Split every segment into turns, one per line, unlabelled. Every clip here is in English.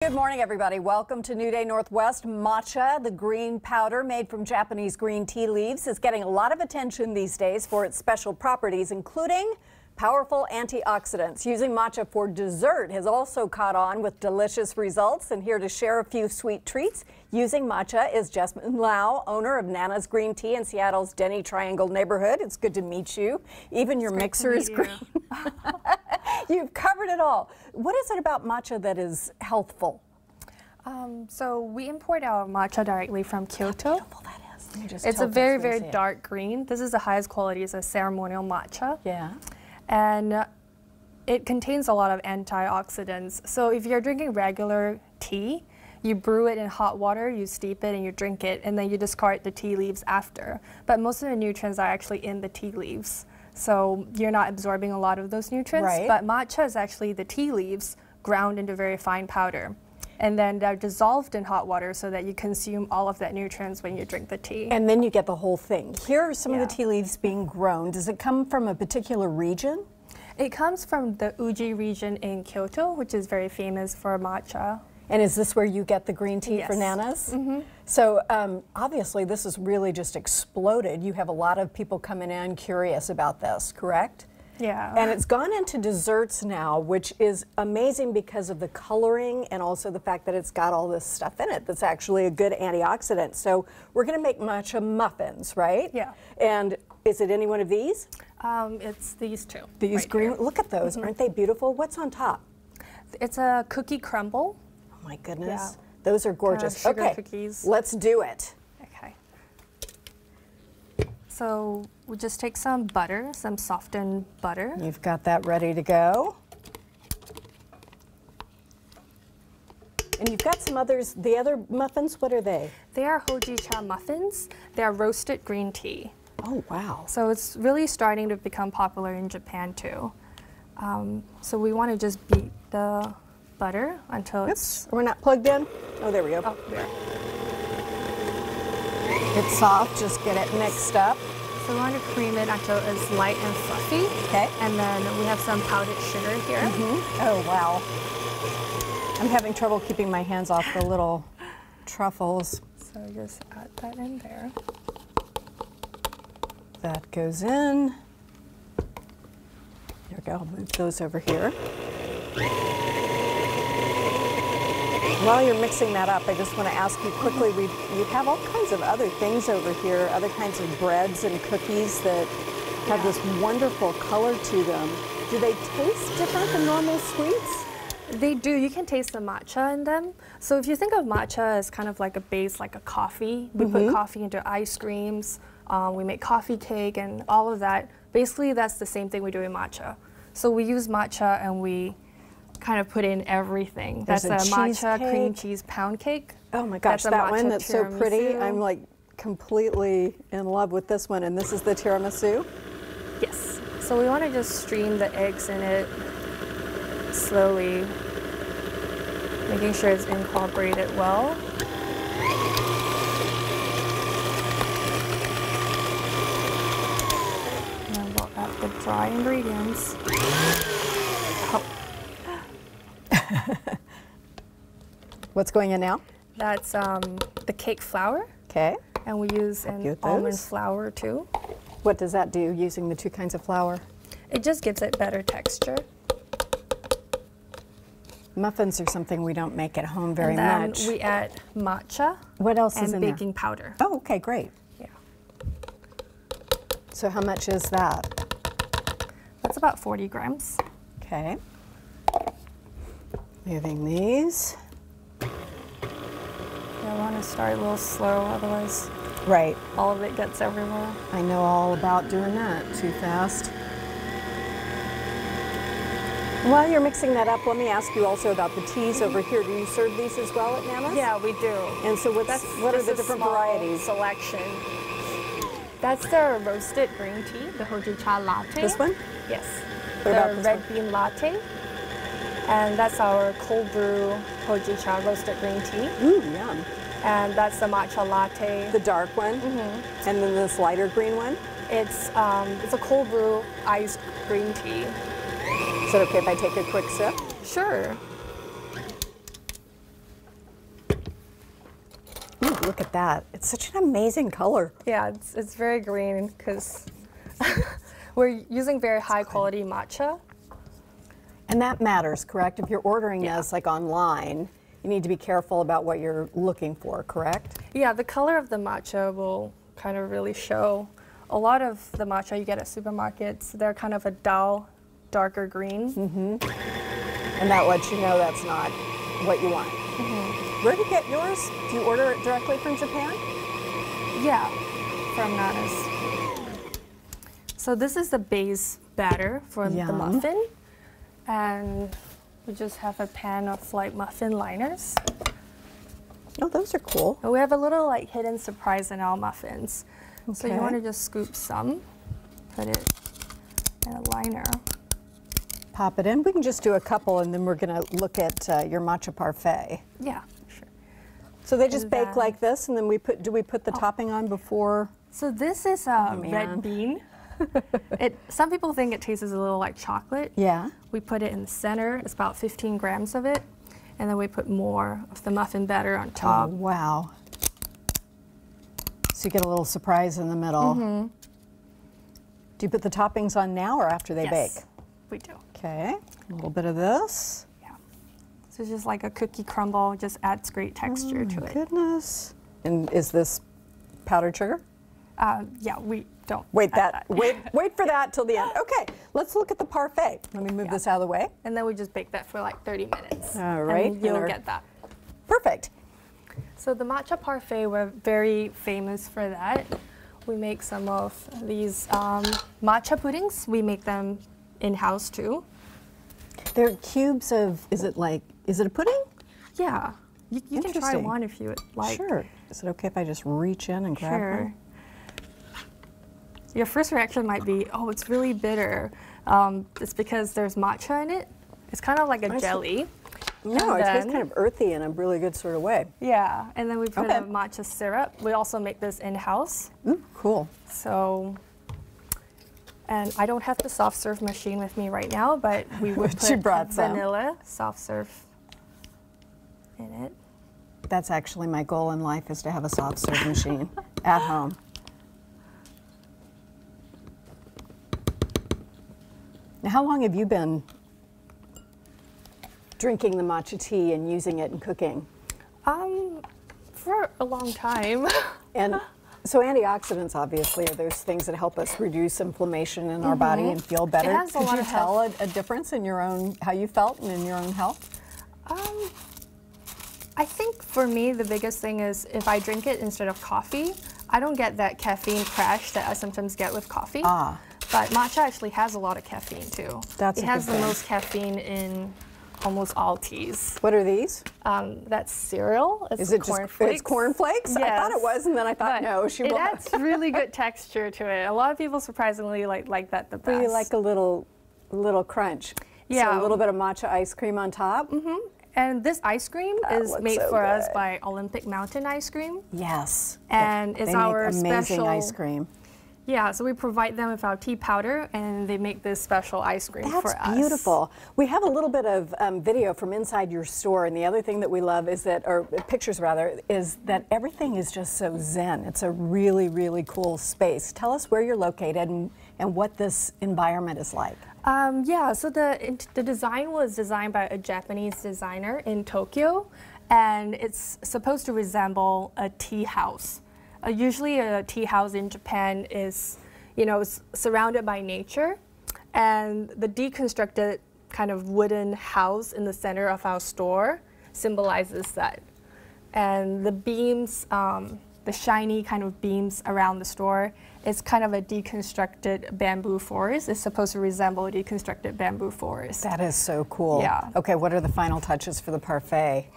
Good morning, everybody. Welcome to New Day Northwest. Matcha, the green powder made from Japanese green tea leaves, is getting a lot of attention these days for its special properties, including powerful antioxidants. Using matcha for dessert has also caught on with delicious results. And here to share a few sweet treats using matcha is Jessmin Lau, owner of Nana's Green Tea in Seattle's Denny Triangle neighborhood. It's good to meet you. Even your mixer is green. You've covered it all. What is it about matcha that is healthful?
So we import our matcha directly from Kyoto.
How beautiful that is.
It's a very, very dark green. This is the highest quality. It's a ceremonial matcha.
Yeah.
And it contains a lot of antioxidants. So if you're drinking regular tea, you brew it in hot water, you steep it, and you drink it, and then you discard the tea leaves after. But most of the nutrients are actually in the tea leaves. So you're not absorbing a lot of those nutrients.
Right.
But matcha is actually the tea leaves ground into very fine powder. And then they're dissolved in hot water so that you consume all of that nutrients when you drink the tea.
And then you get the whole thing. Here are some of the tea leaves being grown. Does it come from a particular region?
It comes from the Uji region in Kyoto, which is very famous for matcha.
And is this where you get the green tea for
Yes.
Nana's? So obviously this has really just exploded. You have a lot of people coming in curious about this, correct?
Yeah.
And it's gone into desserts now, which is amazing because of the coloring and also the fact that it's got all this stuff in it that's actually a good antioxidant. So we're going to make matcha muffins, right?
Yeah.
And is it any one of these?
It's these two.
These
right
green,
here.
look at those, aren't they beautiful? What's on top?
It's a cookie crumble.
Oh my goodness,
Yeah.
those are gorgeous.
Sugar
Okay,
cookies.
let's do it.
Okay. So we just take some butter, some softened butter.
You've got that ready to go. And you've got some others, the other muffins, what are they?
They are hojicha muffins. They are roasted green tea.
Oh, wow.
So it's really starting to become popular in Japan too. So we want to just beat the butter until it's...
We're not plugged in? Oh, there we go.
Oh, there.
It's soft, just get it mixed up.
So we want to cream it until it's light and fluffy.
Okay.
And then we have some powdered sugar here.
Oh, wow. I'm having trouble keeping my hands off the little truffles.
So just add that in there.
That goes in. There we go, I'll move those over here. While you're mixing that up, I just want to ask you quickly, you have all kinds of other things over here, other kinds of breads and cookies that have this wonderful color to them. Do they taste different than normal sweets?
They do. You can taste the matcha in them. So if you think of matcha as kind of like a base, like a coffee, we put coffee into ice creams, we make coffee cake and all of that. Basically, that's the same thing we do in matcha. So we use matcha and we kind of put in everything.
There's
that's a matcha
cheesecake.
Cream cheese pound cake.
Oh my gosh,
That's a
that one
matcha
that's so pretty.
tiramisu.
I'm like completely in love with this one. And this is the tiramisu?
Yes. So we want to just stream the eggs in it slowly, making sure it's incorporated well. And then we'll add the dry ingredients. Oh,
What's going in now?
that's the cake flour,
Okay.
and we use an
Get
almond
those.
flour too.
What does that do using the two kinds of flour?
It just gives it better texture.
Muffins are something we don't make at home very
And then
much.
we add matcha
What else is
and
in
baking powder.
there? Oh, okay, great.
Yeah.
So how much is that?
That's about 40 grams.
Okay. Moving these.
Yeah, I want to start a little slow, otherwise
Right.
all of it gets everywhere.
I know all about doing that too fast. While you're mixing that up, let me ask you also about the teas over here. Do you serve these as well at Nana's?
Yeah, we do.
And so what are
Just
the
a
different
small
varieties?
selection. That's the roasted green tea, the hojicha latte.
This one?
Yes.
What about
The
this
red
one?
bean latte. And that's our cold brew hojicha roasted green tea.
Ooh, yum.
And that's the matcha latte.
The dark one? And then this lighter green one?
It's a cold brew iced green tea.
Is it okay if I take a quick sip?
Sure.
look at that. It's such an amazing color.
Yeah, it's very green because we're using very high quality matcha.
And that matters, correct? If you're ordering this like online, you need to be careful about what you're looking for, correct?
Yeah, the color of the matcha will kind of really show. A lot of the matcha you get at supermarkets, they're kind of a dull, darker green.
And that lets you know that's not what you want. Where do you get yours? Do you order it directly from Japan?
Yeah, from Nana's. So this is the base batter for the muffin. And we just have a pan of like muffin liners.
Oh, those are cool.
And we have a little like hidden surprise in our muffins. So you
Okay.
want to just scoop some, put it in a liner.
Pop it in. We can just do a couple, and then we're going to look at your matcha parfait.
Yeah, sure.
So they just
And
bake
then-
like this, and then do we put the topping on before?
So this is a
man.
red bean. Some people think it tastes a little like chocolate.
Yeah.
We put it in the center. It's about 15 grams of it. And then we put more of the muffin batter on
Oh,
top.
wow. So you get a little surprise in the middle. Do you put the toppings on now or after they
Yes,
bake?
we do.
Okay. A little bit of this.
Yeah. So it's just like a cookie crumble, just adds great texture to it.
Goodness. And is this powdered sugar?
Yeah, we don't.
Wait,
add
wait for that till the end. Okay, let's look at the parfait. Let me move this out of the way.
And then we just bake that for like 30 minutes.
All right.
And you'll get that.
Perfect.
So the matcha parfait, we're very famous for that. We make some of these matcha puddings. We make them in-house too.
They're cubes of, is it a pudding?
Yeah, you can try
Interesting.
one if you would like.
Sure. Is it okay if I just reach in and grab
Sure.
one?
Your first reaction might be, oh, it's really bitter. It's because there's matcha in it. It's kind of like a jelly.
No,
And
it tastes
then-
kind of earthy in a really good sort of way.
Yeah, and then we put
Okay.
a matcha syrup. We also make this in-house.
Ooh, cool.
So, and I don't have the soft serve machine with me right now, but we would
But you
put
brought some.
vanilla soft serve in it.
That's actually my goal in life, is to have a soft serve machine at home. Now, how long have you been drinking the matcha tea and using it in cooking?
For a long time.
And so antioxidants, obviously, are those things that help us reduce inflammation in our body and feel better.
has a
Could
lot
you
of
tell a difference in your own, how you felt and in your own health?
I think for me, the biggest thing is if I drink it instead of coffee, I don't get that caffeine crash that I sometimes get with coffee.
Ah.
But matcha actually has a lot of caffeine too.
That's
it
a
has
good
the
thing.
most caffeine in almost all teas.
What are these?
That's cereal. It's
Is it
cornflakes.
It's cornflakes? I thought it
Yes.
was, and then I thought,
But
no, she
it
won't.
adds really good texture to it. A lot of people surprisingly like that the best.
So you like a little crunch.
Yeah.
So a little bit of matcha ice cream on top.
And this ice cream
That
is
looks
made
so
for us
good.
by Olympic Mountain Ice Cream.
Yes.
And it's
they
our
make amazing
special
ice cream.
Yeah, so we provide them with our tea powder, and they make this special ice cream for us.
That's beautiful. We have a little bit of video from inside your store, and the other thing that we love is that, or pictures rather, is that everything is just so zen. It's a really, really cool space. Tell us where you're located and what this environment is like.
Yeah, so the design was designed by a Japanese designer in Tokyo, and it's supposed to resemble a tea house. Usually a tea house in Japan is, surrounded by nature, and the deconstructed kind of wooden house in the center of our store symbolizes that. And the beams, the shiny kind of beams around the store, is kind of a deconstructed bamboo forest. It's supposed to resemble a deconstructed bamboo forest.
That is so cool.
Yeah.
Okay, what are the final touches for the parfait?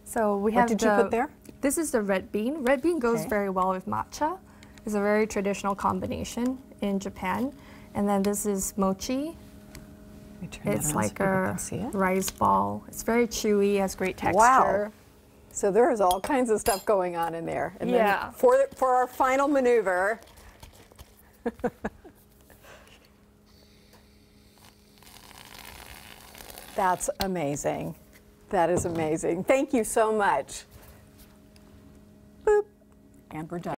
So we have
What did you put there?
This is the red bean. Red bean goes
Okay.
very well with matcha. It's a very traditional combination in Japan. And then this is mochi.
Let me turn that
It's
around
like
so people
a
can see it.
rice ball. It's very chewy, has great texture.
Wow. So there is all kinds of stuff going on in there. And
Yeah.
then for our final maneuver, that's amazing. That is amazing. Thank you so much. Boop. And we're done.